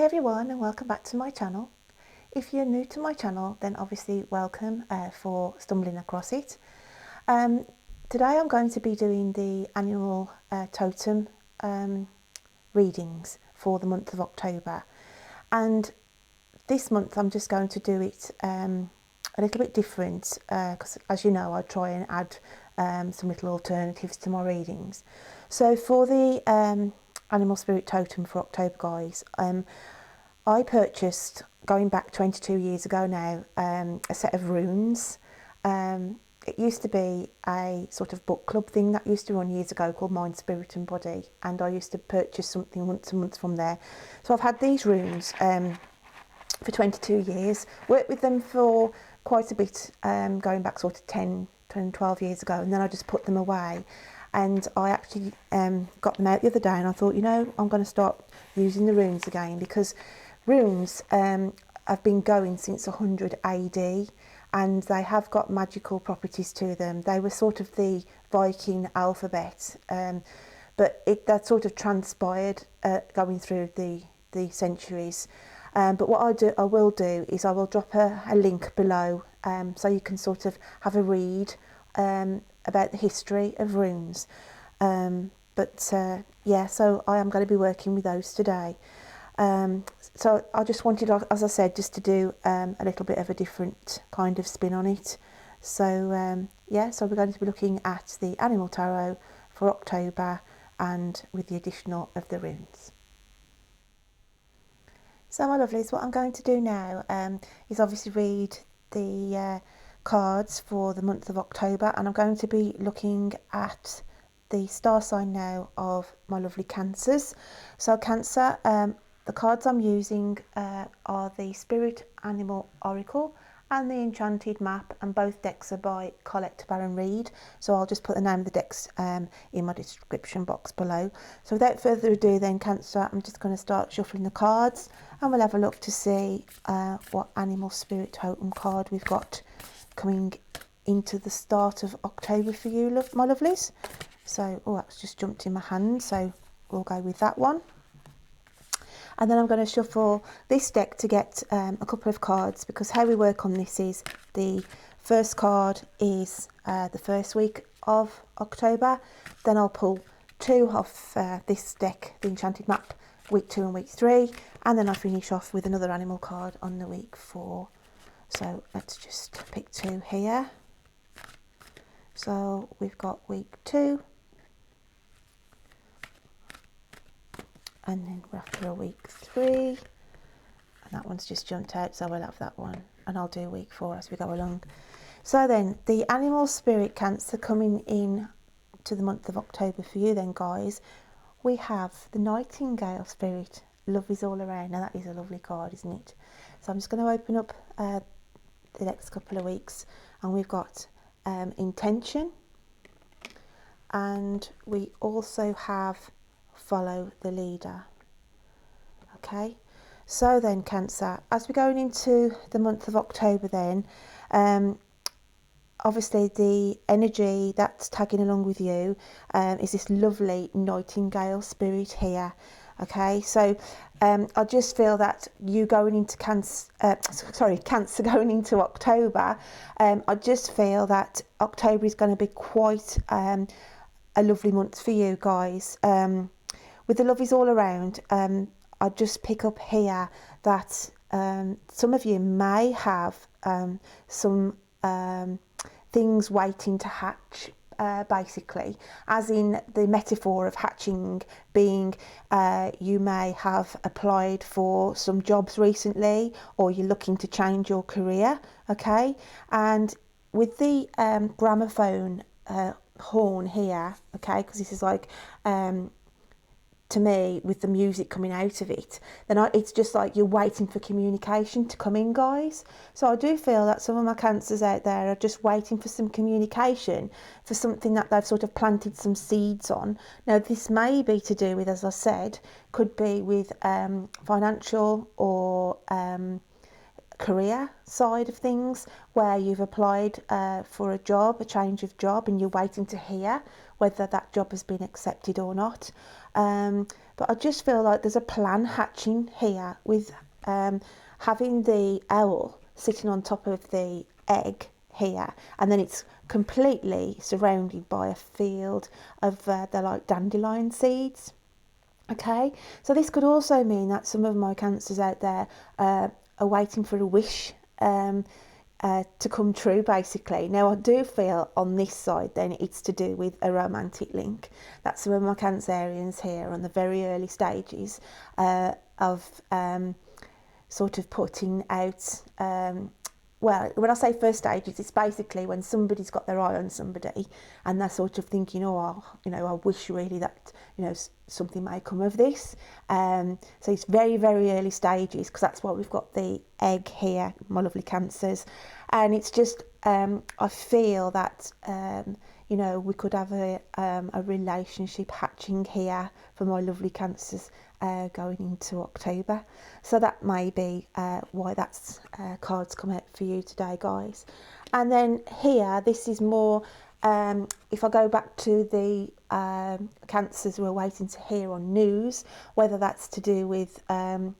Hi everyone and welcome back to my channel. If you're new to my channel, then obviously welcome for stumbling across it. Today I'm going to be doing the annual totem readings for the month of October, and this month I'm just going to do it a little bit different because as you know I try and add some little alternatives to my readings. So for the animal spirit totem for October, guys, I purchased, going back 22 years ago now, a set of runes. It used to be a sort of book club thing that used to run years ago called Mind, Spirit and Body, and I used to purchase something once a month from there. So I've had these runes for 22 years, worked with them for quite a bit, going back sort of 10, 12 years ago, and then I just put them away. And I actually got them out the other day, and I thought, you know, I'm going to start using the runes again, because runes have been going since 100 AD, and they have got magical properties to them. They were sort of the Viking alphabet, but that sort of transpired going through the centuries. But what I will do is I will drop a link below, so you can sort of have a read about the history of runes. Yeah, so I am going to be working with those today. So I just wanted, as I said, just to do a little bit of a different kind of spin on it. So yeah, so we're going to be looking at the animal tarot for October, and with the additional of the runes. So my lovelies, what I'm going to do now is obviously read the cards for the month of October, and I'm going to be looking at the star sign now of my lovely Cancers. So Cancer, the cards I'm using are the Spirit Animal Oracle and the Enchanted Map, and both decks are by Colette Baron Reid. So I'll just put the name of the decks in my description box below. So without further ado then, Cancer, I'm just going to start shuffling the cards, and we'll have a look to see what animal spirit totem card we've got coming into the start of October for you, my lovelies. So, oh, that's just jumped in my hand, so we'll go with that one. And then I'm going to shuffle this deck to get a couple of cards, because how we work on this is the first card is the first week of October. Then I'll pull two off this deck, the Enchanted Map, week 2 and week 3, and then I'll finish off with another animal card on the week 4. So let's just pick 2 here. So we've got week 2, and then we're after a week 3, and that one's just jumped out, so we'll have that one, and I'll do week 4 as we go along. So then the animal spirit Cancer coming in to the month of October for you then, guys, we have the Nightingale spirit. Love is all around. Now that is a lovely card, isn't it? So I'm just going to open up the next couple of weeks, and we've got intention, and we also have follow the leader. Okay, so then Cancer, as we're going into the month of October then, obviously the energy that's tagging along with you is this lovely Nightingale spirit here. Okay, so I just feel that you going into Cancer going into October, I just feel that October is going to be quite a lovely month for you guys. With the love is all around, I just pick up here that some of you may have some things waiting to hatch, basically, as in the metaphor of hatching being you may have applied for some jobs recently, or you're looking to change your career. Okay, and with the gramophone horn here, okay, because this is like to me, with the music coming out of it, then it's just like you're waiting for communication to come in, guys. So I do feel that some of my Cancers out there are just waiting for some communication, for something that they've sort of planted some seeds on. Now this may be to do with, as I said, could be with financial or career side of things, where you've applied for a job, a change of job, and you're waiting to hear whether that job has been accepted or not. But I just feel like there's a plan hatching here with having the owl sitting on top of the egg here, and then it's completely surrounded by a field of they're like dandelion seeds. Okay, so this could also mean that some of my cancers out there are waiting for a wish to come true, basically. Now, I do feel on this side then it's to do with a romantic link. That's some of my Cancerians here on the very early stages of sort of putting out well, when I say first stages, it's basically when somebody's got their eye on somebody and they're sort of thinking, oh, you know, I wish really that, you know, something may come of this. So it's very, very early stages, because that's why we've got the egg here, my lovely Cancers. And it's just, I feel that, you know, we could have a relationship hatching here for my lovely Cancers going into October. So that may be why that's cards come out for you today, guys. And then here, this is more, if I go back to the Cancers who are waiting to hear on news, whether that's to do with a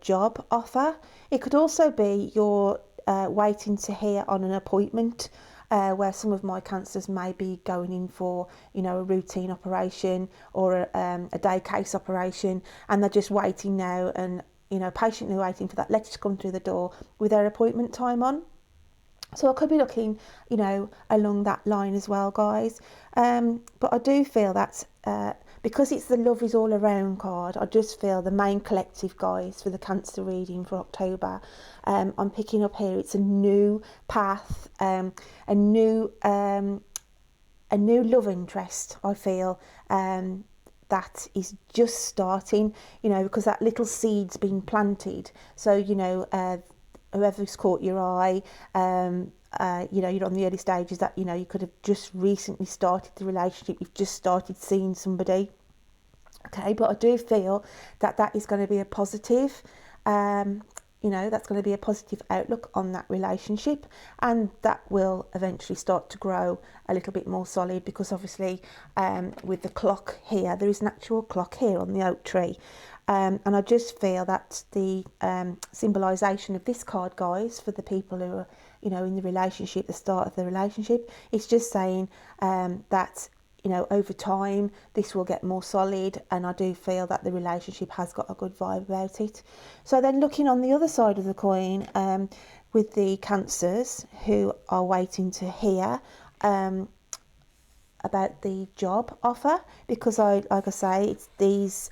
job offer. It could also be you're waiting to hear on an appointment, where some of my Cancers may be going in for, you know, a routine operation or a day case operation, and they're just waiting now and, you know, patiently waiting for that letter to come through the door with their appointment time on. So I could be looking, you know, along that line as well, guys. But I do feel that because it's the love is all around card, I just feel the main collective, guys, for the Cancer reading for October, I'm picking up here, it's a new path, a new love interest, I feel, that is just starting, you know, because that little seed's been planted. So, you know, whoever's caught your eye, you know, you're on the early stages that, you know, you could have just recently started the relationship, you've just started seeing somebody. Okay, but I do feel that that is going to be a positive, you know, that's going to be a positive outlook on that relationship, and that will eventually start to grow a little bit more solid, because obviously with the clock here, there is an actual clock here on the oak tree. And I just feel that the symbolisation of this card, guys, for the people who are, you know, in the relationship, the start of the relationship, it's just saying that, you know, over time this will get more solid, and I do feel that the relationship has got a good vibe about it. So then looking on the other side of the coin, with the Cancers who are waiting to hear about the job offer, because like I say, it's these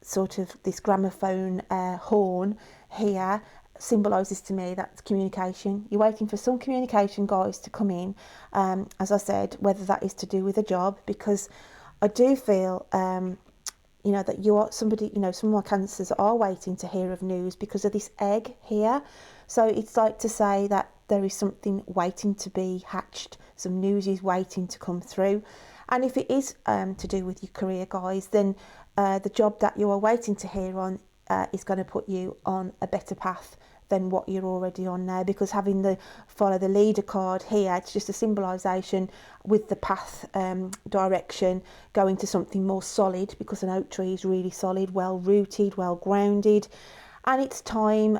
sort of this gramophone horn here symbolises to me that communication. You're waiting for some communication, guys, to come in, as I said, whether that is to do with a job, because I do feel you know, that you are somebody, you know, some of my Cancers are waiting to hear of news because of this egg here. So it's like to say that there is something waiting to be hatched, some news is waiting to come through. And if it is to do with your career, guys, then the job that you are waiting to hear on is going to put you on a better path than what you're already on now, because having the follow the leader card here, it's just a symbolisation with the path direction going to something more solid, because an oak tree is really solid, well rooted, well grounded, and it's time,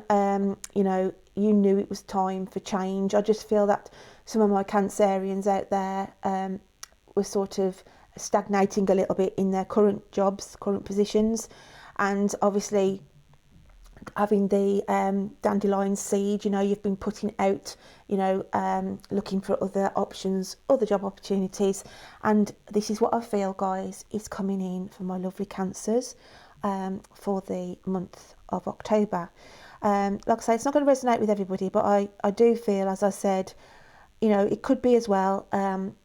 you know, you knew it was time for change. I just feel that some of my Cancerians out there were sort of stagnating a little bit in their current jobs, current positions, and obviously having the dandelion seed, you know, you've been putting out, you know, looking for other options, other job opportunities, and this is what I feel, guys, is coming in for my lovely Cancers for the month of October. Like I say, it's not going to resonate with everybody, but I do feel, as I said, you know, it could be as well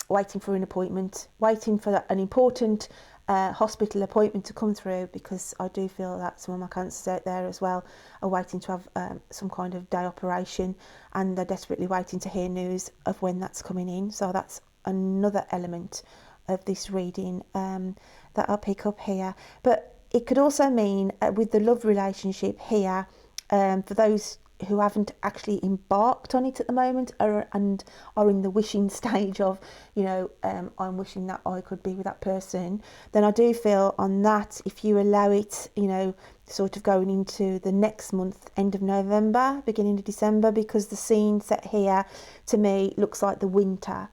waiting for an appointment, waiting for an important hospital appointment to come through, because I do feel that some of my Cancers out there as well are waiting to have some kind of day operation, and they're desperately waiting to hear news of when that's coming in. So that's another element of this reading that I'll pick up here. But it could also mean with the love relationship here, for those who haven't actually embarked on it at the moment and are in the wishing stage of, you know, I'm wishing that I could be with that person, then I do feel on that, if you allow it, you know, sort of going into the next month, end of November, beginning of December, because the scene set here to me looks like the winter,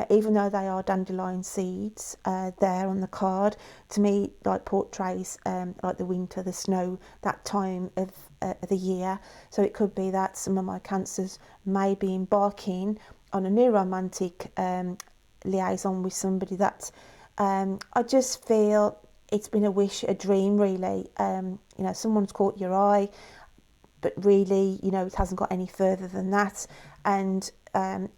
even though they are dandelion seeds there on the card, to me like portrays like the winter, the snow, that time of the year. So it could be that some of my cancers may be embarking on a new romantic liaison with somebody that I just feel it's been a wish, a dream really. You know, someone's caught your eye, but really, you know, it hasn't got any further than that, and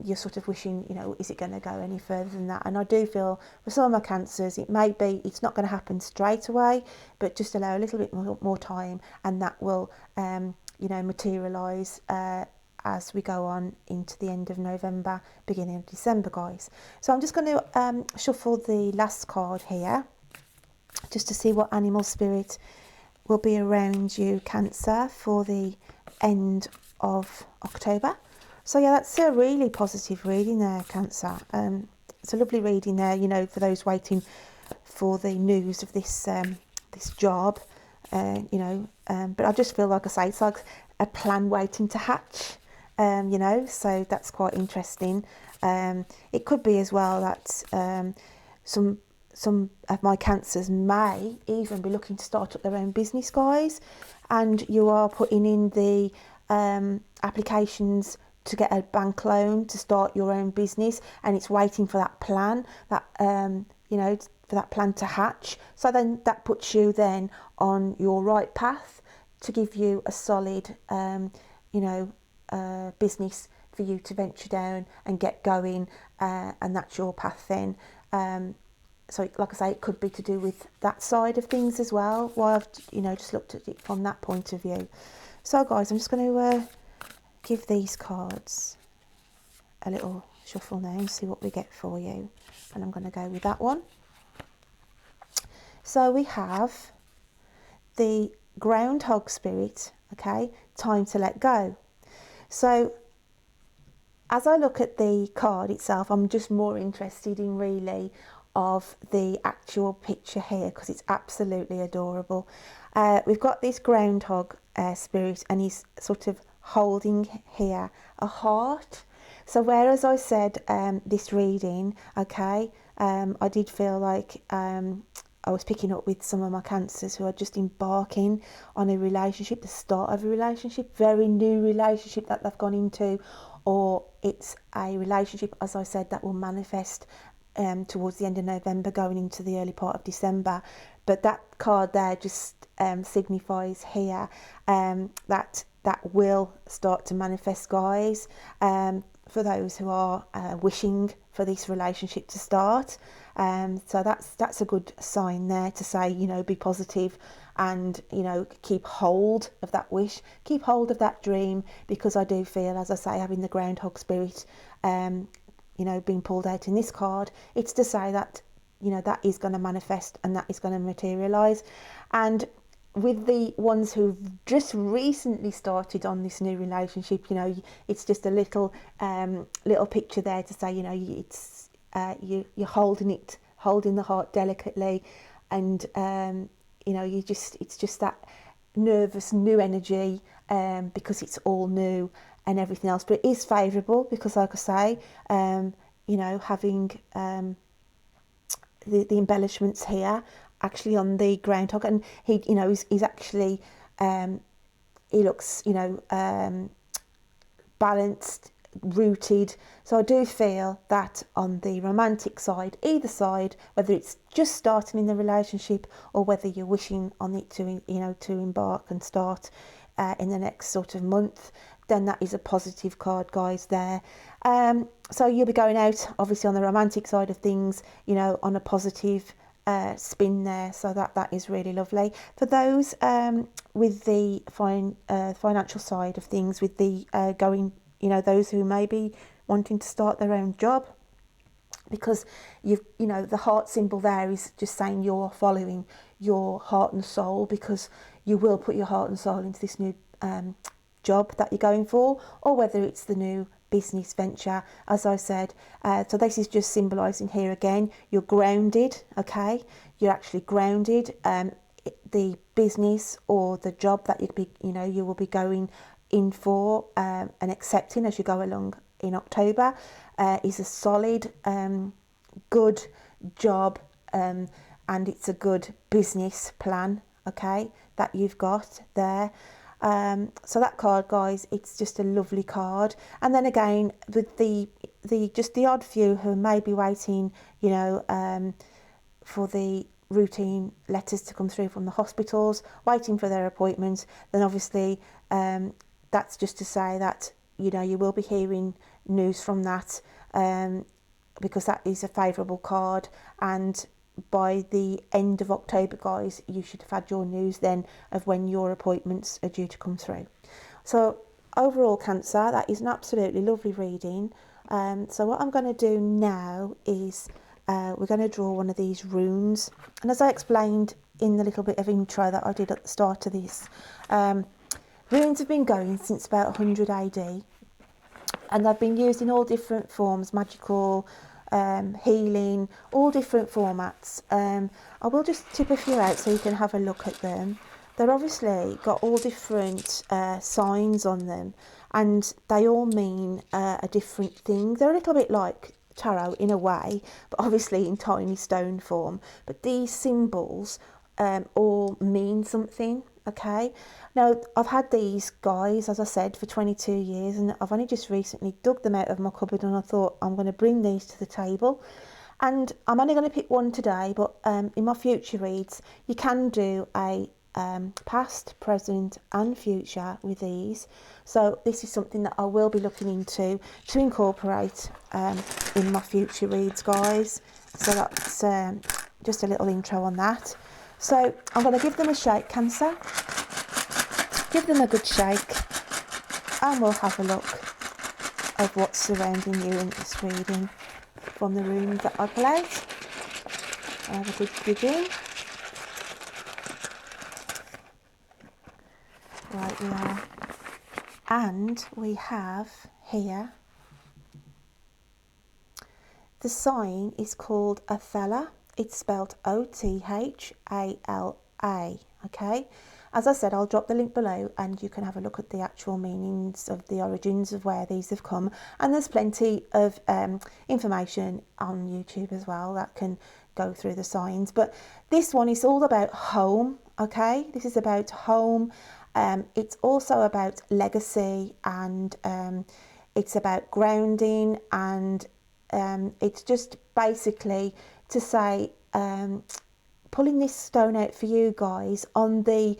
you're sort of wishing, you know, is it going to go any further than that? And I do feel for some of my cancers, it may be, it's not going to happen straight away, but just allow a little bit more time, and that will, you know, materialise as we go on into the end of November, beginning of December, guys. So I'm just going to shuffle the last card here, just to see what animal spirit will be around you, Cancer, for the end of October. So yeah, that's a really positive reading there, Cancer. It's a lovely reading there, you know, for those waiting for the news of this this job, you know. But I just feel, like I say, it's like a plan waiting to hatch, you know. So that's quite interesting. It could be as well that some of my cancers may even be looking to start up their own business, guys, and you are putting in the applications to get a bank loan to start your own business, and it's waiting for that plan, that you know, for that plan to hatch. So then that puts you then on your right path to give you a solid you know, business for you to venture down and get going, and that's your path then. So like I say, it could be to do with that side of things as well, why I've, you know, just looked at it from that point of view. So guys, I'm just going to give these cards a little shuffle now and see what we get for you. And I'm going to go with that one. So we have the groundhog spirit, okay, time to let go. So as I look at the card itself, I'm just more interested in really of the actual picture here, because it's absolutely adorable. We've got this groundhog spirit, and he's sort of holding here a heart. So whereas I said this reading, okay, I did feel like I was picking up with some of my cancers who are just embarking on a relationship, the start of a relationship, very new relationship that they've gone into, or it's a relationship, as I said, that will manifest towards the end of November, going into the early part of December. But that card there just signifies here that will start to manifest, guys, for those who are wishing for this relationship to start. So that's a good sign there to say, you know, be positive and, you know, keep hold of that wish, keep hold of that dream, because I do feel, as I say, having the groundhog spirit you know, being pulled out in this card, it's to say that, you know, that is going to manifest and that is going to materialise. And with the ones who've just recently started on this new relationship, you know, it's just a little little picture there to say, you know, it's you're holding the heart delicately, and you know, it's just that nervous new energy, because it's all new and everything else. But it is favourable because, like I say, you know, having the embellishments here actually on the groundhog, and he, you know, he's actually he looks, you know, balanced, rooted. So I do feel that on the romantic side, either side, whether it's just starting in the relationship or whether you're wishing on it to, you know, to embark and start in the next sort of month, then that is a positive card, guys, there. So you'll be going out, obviously, on the romantic side of things, you know, on a positive spin there. So that is really lovely. For those with the financial side of things, with the going, you know, those who may be wanting to start their own job, because you know, the heart symbol there is just saying you're following your heart and soul, because you will put your heart and soul into this new job that you're going for, or whether it's the new business venture, as I said. So this is just symbolising here again, you're grounded, okay? You're actually grounded. The business or the job that you will be going in for and accepting as you go along in October is a solid, good job, and it's a good business plan, okay, that you've got there. So that card, guys, it's just a lovely card. And then again, with the just the odd few who may be waiting, for the routine letters to come through from the hospitals, waiting for their appointments, then obviously that's just to say that you will be hearing news from that, because that is a favourable card, and by the end of October, guys, you should have had your news then of when your appointments are due to come through. So overall, Cancer, that is an absolutely lovely reading. So what I'm going to do now is we're going to draw one of these runes, and as I explained in the little bit of intro that I did at the start of this, runes have been going since about 100 AD, and they've been used in all different forms, magical, healing, all different formats. I will just tip a few out so you can have a look at them. They're obviously got all different signs on them, and they all mean a different thing. They're a little bit like tarot in a way, but obviously in tiny stone form. But these symbols all mean something, okay? Now, I've had these, guys, as I said, for 22 years, and I've only just recently dug them out of my cupboard, and I thought I'm going to bring these to the table. And I'm only going to pick one today, but in my future reads, you can do a past, present and future with these. So this is something that I will be looking into to incorporate in my future reads, guys. So that's just a little intro on that. So I'm going to give them a shake, Cancer. Give them a good shake, and we'll have a look of what's surrounding you in this reading from the runes that I pull out. Have a good dig in. Right, we are. And we have here, the sign is called Othala. It's spelled O-T-H-A-L-A, okay? As I said, I'll drop the link below and you can have a look at the actual meanings of the origins of where these have come. And there's plenty of information on YouTube as well that can go through the signs. But this one is all about home, okay? This is about home. It's also about legacy, and it's about grounding, and it's just basically to say, pulling this stone out for you guys on the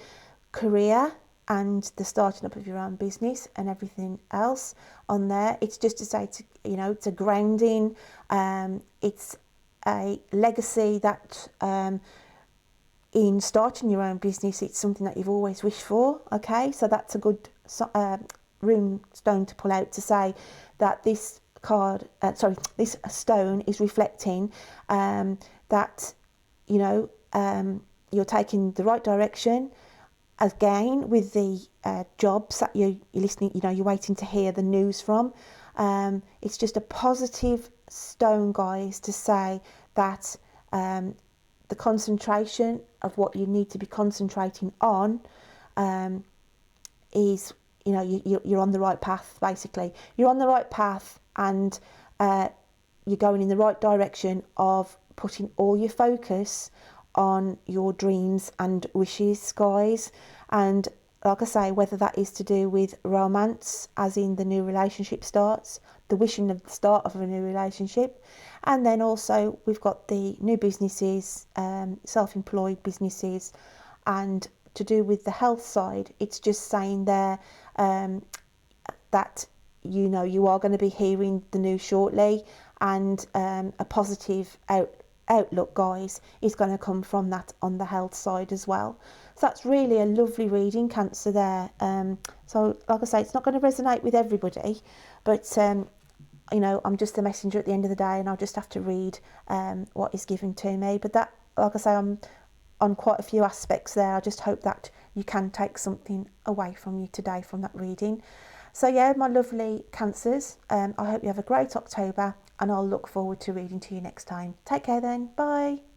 career and the starting up of your own business and everything else on there. It's just to say, it's a grounding, it's a legacy that in starting your own business, it's something that you've always wished for, okay? So that's a good rune stone to pull out to say that this this stone is reflecting that you're taking the right direction. Again, with the jobs that you're listening, you're waiting to hear the news from. It's just a positive stone, guys, to say that the concentration of what you need to be concentrating on is, you're on the right path, basically. You're on the right path, and you're going in the right direction of putting all your focus on your dreams and wishes, guys. And like I say, whether that is to do with romance, as in the new relationship starts, the wishing of the start of a new relationship, and then also we've got the new businesses, self-employed businesses, and to do with the health side, it's just saying there that you are going to be hearing the news shortly, and a positive outlook, guys, is going to come from that on the health side as well. So that's really a lovely reading, Cancer, there. So like I say, it's not going to resonate with everybody, but I'm just the messenger at the end of the day, and I'll just have to read what is given to me. But that, like I say, I'm on quite a few aspects there. I just hope that you can take something away from you today from that reading. So yeah, my lovely Cancers, I hope you have a great October, and I'll look forward to reading to you next time. Take care then. Bye.